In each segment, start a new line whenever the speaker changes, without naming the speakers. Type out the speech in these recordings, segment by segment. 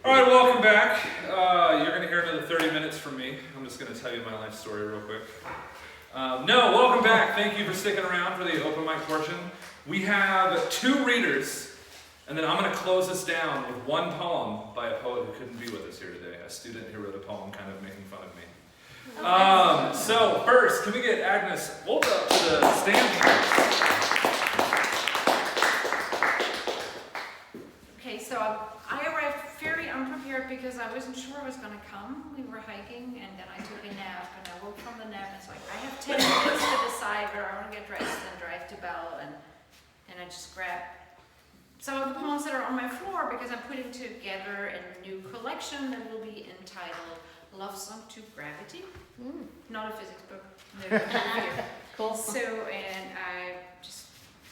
All right, welcome back. You're going to hear another 30 minutes from me. I'm just going to tell you my life story real quick. Welcome back. Thank you for sticking around for the open mic portion. We have 2 readers, and then I'm going to close this down with one poem by a poet who couldn't be with us here today, a student who wrote a poem kind of making fun of me. So first, can we get Agnes Wolf up to the stand here?
Okay, so I arrived fairly unprepared because I wasn't sure I was going to come. We were hiking and then I took a nap and I woke from the nap and it's like, I have 10 minutes to decide whether I want to get dressed and drive to Belle, and I just grabbed some of the poems that are on my floor because I'm putting together a new collection that will be entitled Love Song to Gravity. Not a physics book. No,
Cool.
So, and I'm just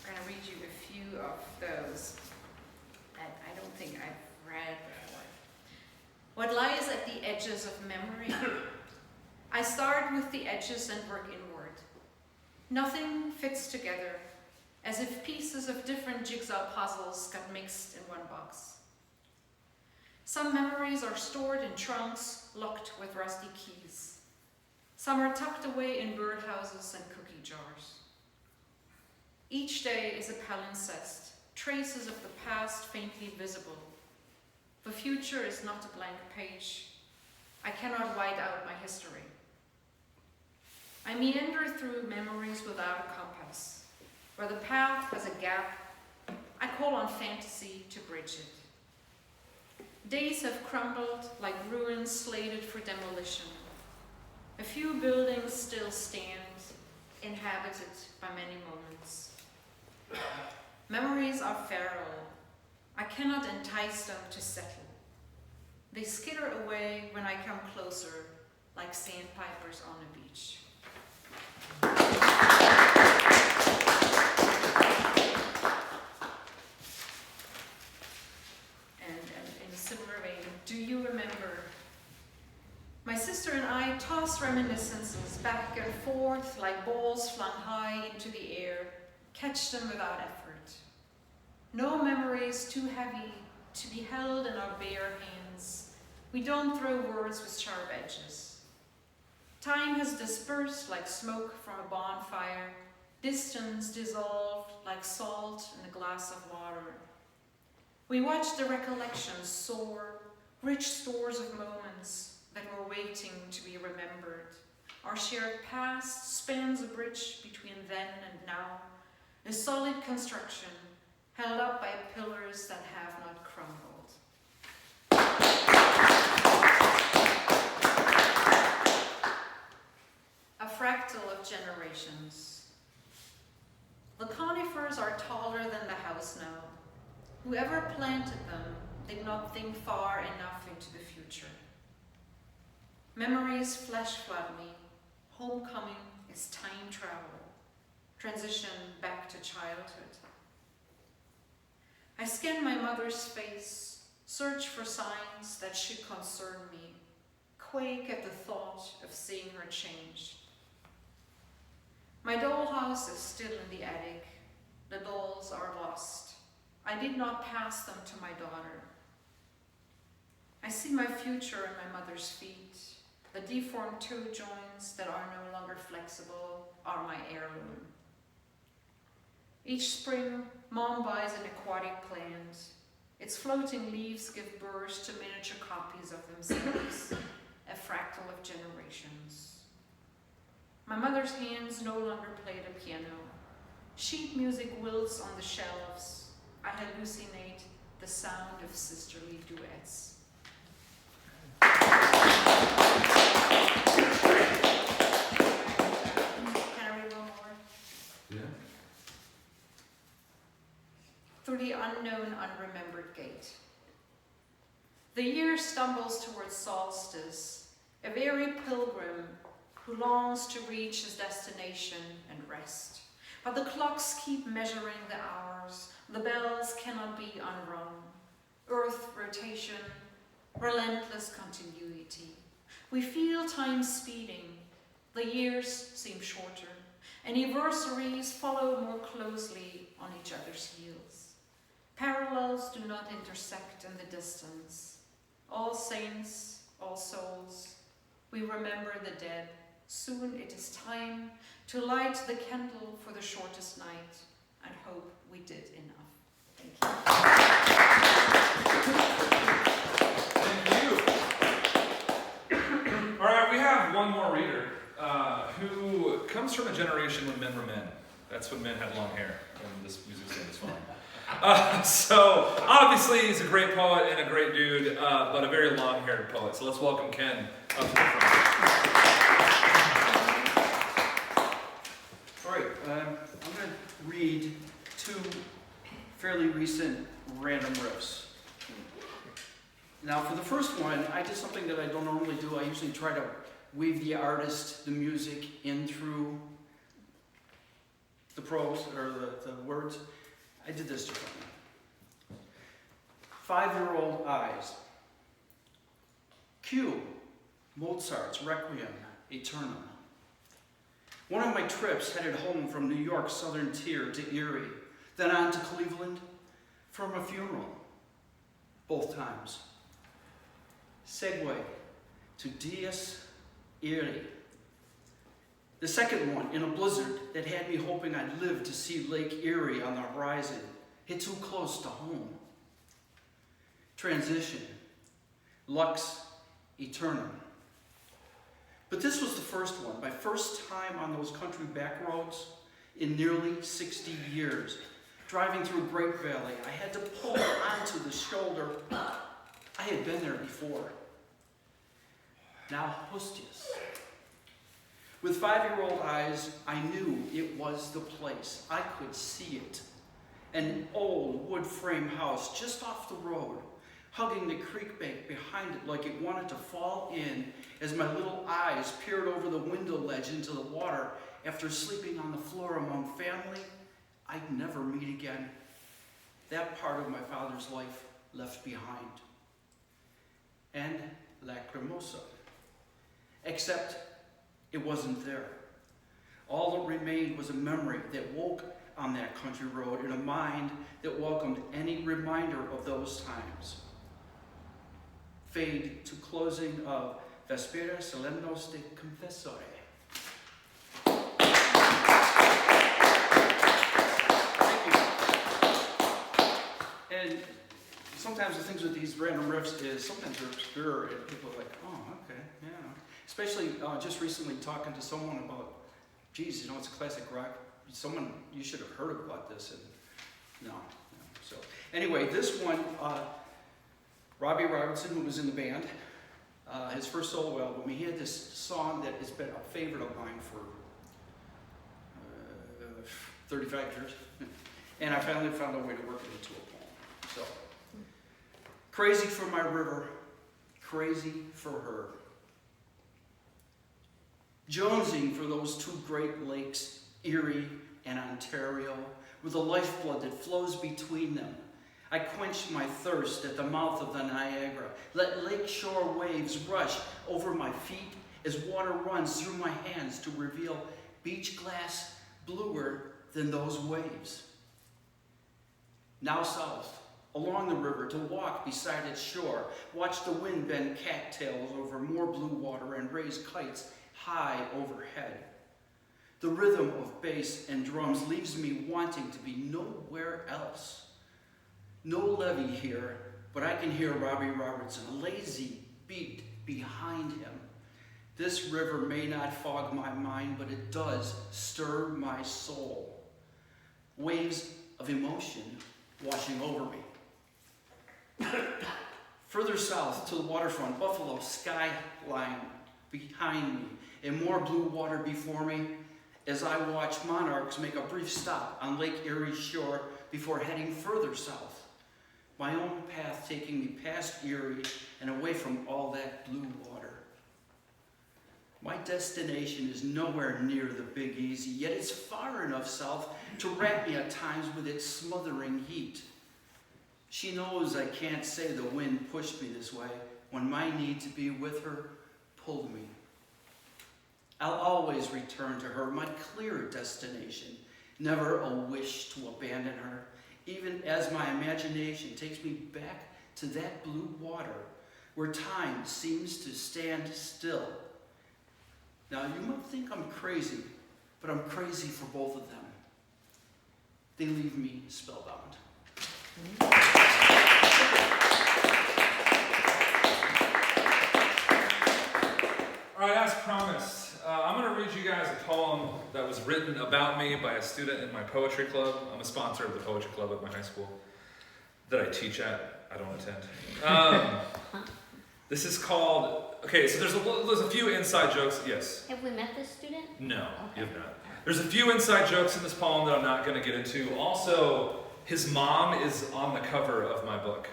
going to read you a few of those that I don't think I've read before. What lies at the edges of memory? I start with the edges and work inward. Nothing fits together, as if pieces of different jigsaw puzzles got mixed in one box. Some memories are stored in trunks, locked with rusty keys. Some are tucked away in birdhouses and cookie jars. Each day is a palimpsest, traces of the past faintly visible. The future is not a blank page. I cannot white out my history. I meander through memories without a compass. Where the path has a gap, I call on fantasy to bridge it. Days have crumbled like ruins slated for demolition. A few buildings still stand, inhabited by many moments. Memories are feral. I cannot entice them to settle. They skitter away when I come closer, like sandpipers on a beach. And in a similar vein, do you remember? My sister and I toss reminiscences back and forth like balls flung high into the air, catch them without effort. No memories too heavy to be held in our bare hands. We don't throw words with sharp edges. Time has dispersed like smoke from a bonfire, distance dissolved like salt in a glass of water. We watch the recollections soar, rich stores of moments that were waiting to be remembered. Our shared past spans a bridge between then and now, a solid construction held up by pillars that have not crumbled. A fractal of generations. The conifers are taller than the house now. Whoever planted them did not think far enough into the future. Memories flash flood me. Homecoming is time travel. Transition back to childhood. I scan my mother's face, search for signs that should concern me, quake at the thought of seeing her change. My dollhouse is still in the attic. The dolls are lost. I did not pass them to my daughter. I see my future in my mother's feet. The deformed toe joints that are no longer flexible are my heirloom. Each spring, Mom buys an aquatic plant. Its floating leaves give birth to miniature copies of themselves, a fractal of generations. My mother's hands no longer play the piano. Sheet music wilts on the shelves. I hallucinate the sound of sisterly duets. Through the unknown, unremembered gate. The year stumbles towards solstice, a weary pilgrim who longs to reach his destination and rest. But the clocks keep measuring the hours, the bells cannot be unrung. Earth rotation, relentless continuity. We feel time speeding, the years seem shorter, anniversaries follow more closely on each other's heels. Parallels do not intersect in the distance. Saints, All Souls, we remember the dead. Soon it is time to light the candle for the shortest night and hope we did enough. Thank
Thank you. All right, we have one more reader who comes from a generation when men were men. That's when men had long hair, and this music stand is fine. So, obviously, he's a great poet and a great dude, but a very long-haired poet. So let's welcome Ken up to the front.
All right, I'm going to read two fairly recent random riffs. Now, for the first one, I did something that I don't normally do. I usually try to weave the artist, the music, in through the prose, or the words. I did this differently. 5-year-old eyes. Q. Mozart's Requiem Aeternam. One of my trips headed home from New York's southern tier to Erie, then on to Cleveland from a funeral. Both times. Segue to Dies Irae. The second one, in a blizzard that had me hoping I'd live to see Lake Erie on the horizon, hit too close to home. Transition, Lux Aeternam. But this was the first one, my first time on those country back roads in nearly 60 years. Driving through Great Valley, I had to pull onto the shoulder. I had been there before. Now Hostias. With 5-year-old eyes, I knew it was the place. I could see it. An old wood frame house just off the road, hugging the creek bank behind it like it wanted to fall in as my little eyes peered over the window ledge into the water after sleeping on the floor among family I'd never meet again. That part of my father's life left behind. And Lacrimosa. Except it wasn't there. All that remained was a memory that woke on that country road in a mind that welcomed any reminder of those times. Fade to closing of Vespera Solemnos de Confessore. Thank you. And sometimes the things with these random riffs is sometimes they're obscure and people are like, oh, okay, yeah. Especially just recently talking to someone about, geez, it's a classic rock. You should have heard about this. And no. So anyway, this one, Robbie Robertson, who was in the band, his first solo album, he had this song that has been a favorite of mine for 35 years. And I finally found a way to work it into a poem. So, crazy for my river, crazy for her. Jonesing for those two great lakes, Erie and Ontario, with the lifeblood that flows between them. I quench my thirst at the mouth of the Niagara. Let lakeshore waves rush over my feet as water runs through my hands to reveal beach glass bluer than those waves. Now south, along the river, to walk beside its shore, watch the wind bend cattails over more blue water and raise kites high overhead. The rhythm of bass and drums leaves me wanting to be nowhere else. No levee here, but I can hear Robbie Robertson, a lazy beat behind him. This river may not fog my mind, but it does stir my soul. Waves of emotion washing over me. Further south to the waterfront, Buffalo skyline behind me, and more blue water before me as I watch monarchs make a brief stop on Lake Erie's shore before heading further south. My own path taking me past Erie and away from all that blue water. My destination is nowhere near the Big Easy, yet it's far enough south to wrap me at times with its smothering heat. She knows I can't say the wind pushed me this way when my need to be with her pulled me. I'll always return to her, my clear destination, never a wish to abandon her, even as my imagination takes me back to that blue water where time seems to stand still. Now, you might think I'm crazy, but I'm crazy for both of them. They leave me spellbound.
All right, as promised, I'm going to read you guys a poem that was written about me by a student in my poetry club. I'm a sponsor of the poetry club at my high school that I teach at. I don't attend. This is called, okay, so there's a few inside jokes. Yes?
Have we met this student?
No,
Okay.
you have not. There's a few inside jokes in this poem that I'm not going to get into. Also, his mom is on the cover of my book.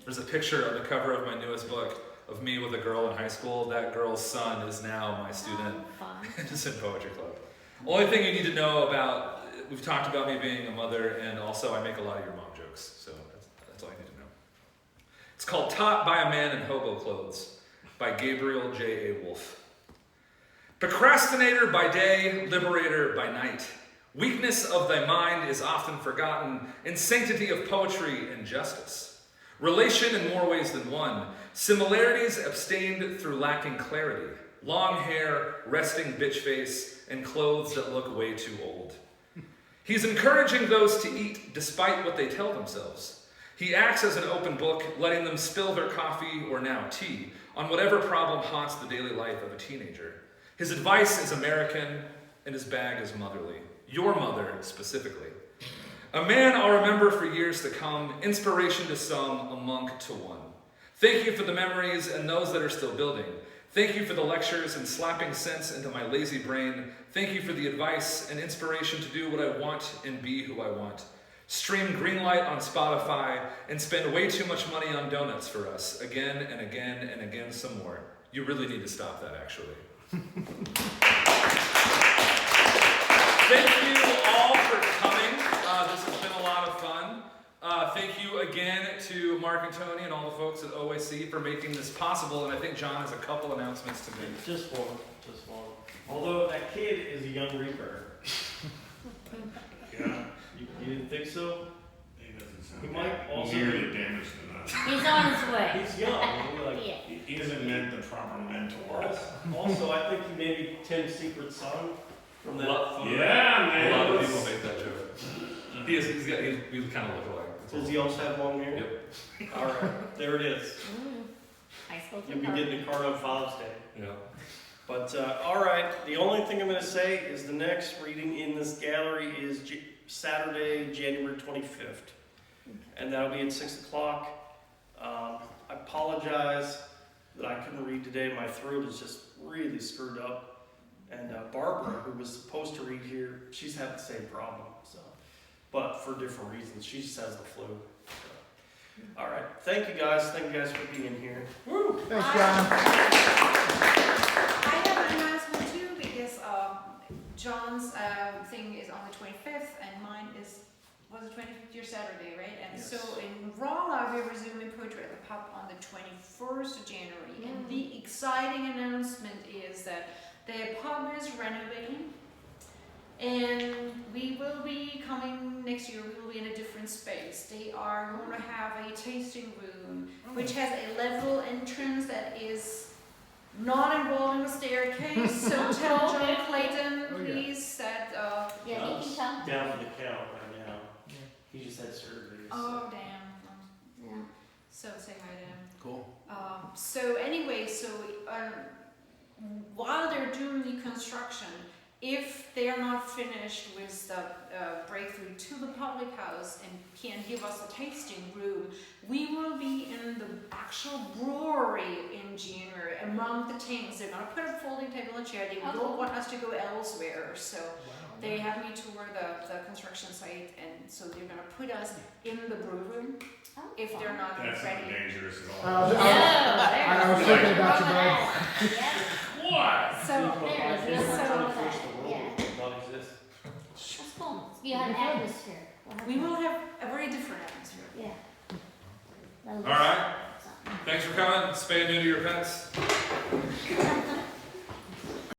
There's a picture on the cover of my newest book of me with a girl in high school. That girl's son is now my student.
Fun.
It's in poetry club. Only thing you need to know about, we've talked about me being a mother, and also I make a lot of your mom jokes, so that's all you need to know. It's called Taught by a Man in Hobo Clothes by Gabriel J.A. Wolfe. Procrastinator by day, liberator by night. Weakness of thy mind is often forgotten in sanctity of poetry and justice. Relation in more ways than one. Similarities abstained through lacking clarity. Long hair, resting bitch face, and clothes that look way too old. He's encouraging those to eat despite what they tell themselves. He acts as an open book, letting them spill their coffee or now tea on whatever problem haunts the daily life of a teenager. His advice is American, and his bag is motherly. Your mother, specifically. A man I'll remember for years to come, inspiration to some, a monk to one. Thank you for the memories and those that are still building. Thank you for the lectures and slapping sense into my lazy brain. Thank you for the advice and inspiration to do what I want and be who I want. Stream Greenlight on Spotify and spend way too much money on donuts for us, again and again and again some more. You really need to stop that, actually. Thank you all for coming. This has been a lot of fun. Thank you again to Mark and Tony and all the folks at OAC for making this possible. And I think John has a couple announcements to make.
Just one. Although that kid is a young reaper.
Yeah,
You didn't think so?
he doesn't sound
He might also
nearly
be-
damaged enough.
He's on his way.
He's young. He's like,
Yeah.
He hasn't met the proper mentor.
also, I think he may be Tim's secret son from that photo.
Yeah, man.
A lot of people make that joke. We kind of look alike.
Does he also have long hair?
Yep.
All right, there it is.
High school
You'll be
sweetheart.
getting a card on Father's Day.
Yeah.
But all right, the only thing I'm going to say is the next reading in this gallery is Saturday, January 25th, and that'll be at 6 o'clock. I apologize that I couldn't read today. My throat is just really screwed up, and Barbara, who was supposed to read here, she's had the same problem. So, but for different reasons, she just has the flu. So. All right, thank you guys. Thank you guys for being here.
Woo!
Thanks, John.
I have an announcement too, because John's thing is on the 25th, and mine was the 25th year Saturday, right? And
Yes.
so in Rolla, we're resuming poetry at the pub on the 21st of January. And the exciting announcement is that the pub is renovating, and we will be coming next year. We will be in a different space. They are going to have a tasting room, which has a level entrance that is not involving a staircase. So tell John Clayton,
Oh, yeah.
please, that.
Yeah, he can come.
Down for the count right now. He just had surgery.
Oh damn.
Yeah.
So say hi to him.
Cool.
So anyway, while they're doing the construction, if they are not finished with the breakthrough to the public house and can give us a tasting room, we will be in the actual brewery in January among the things. They're gonna put a folding table and chair. They don't want us to go elsewhere, so they have me tour the construction site, and so they're gonna put us in the brew room
Oh,
if they're
fun.
not
That's not
ready.
dangerous at
I
all.
was-
No,
I was
there's
thinking about you,
nothing
Belle.
wrong with that. Yeah.
What?
So
There's nothing wrong with
First
that.
the world
Yeah.
does not exist.
That's cool. You have an atmosphere. We'll have
we
fun.
will have a very different atmosphere.
Yeah.
All right. Thanks for coming. Spay and neuter your pets.
Something.